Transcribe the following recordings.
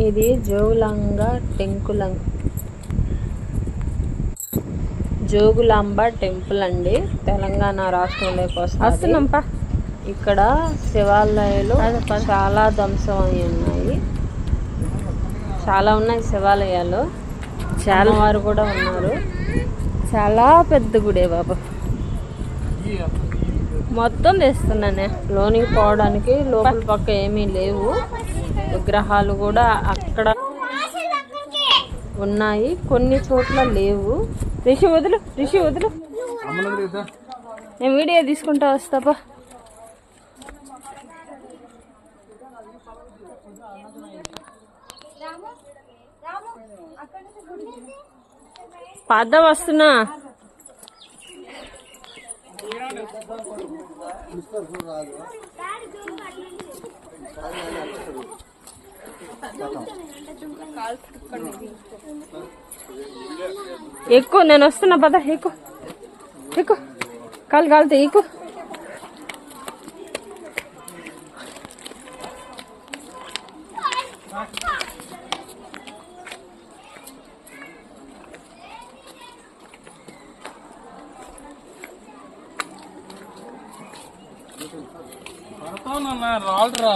ఇది జోగులాంబ టెంపుల్ అండి, తెలంగాణ రాష్ట్రంలోకి వస్తుంది. ఇక్కడ శివాలయాలు చాలా ధ్వంసం అయి ఉన్నాయి. చాలా ఉన్నాయి శివాలయాలు, చాలా వారు కూడా ఉన్నారు. చాలా పెద్ద గుడే బాబా. మొత్తం తెస్తున్నానే లోనికి పోవడానికి. లోపల పక్క ఏమీ లేవు, విగ్రహాలు కూడా అక్కడ ఉన్నాయి, కొన్ని చోట్ల లేవు. రిషి వదులు నేను వీడియో తీసుకుంటా వస్తాపా. పద వస్తున్నా. ఎక్కువ నేను వస్తున్నా పద. ఎక్కువ కాలు కాలుతా. ఎక్కువ రాళ్ళరా.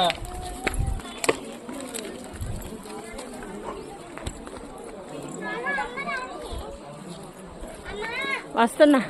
వస్తున్నా.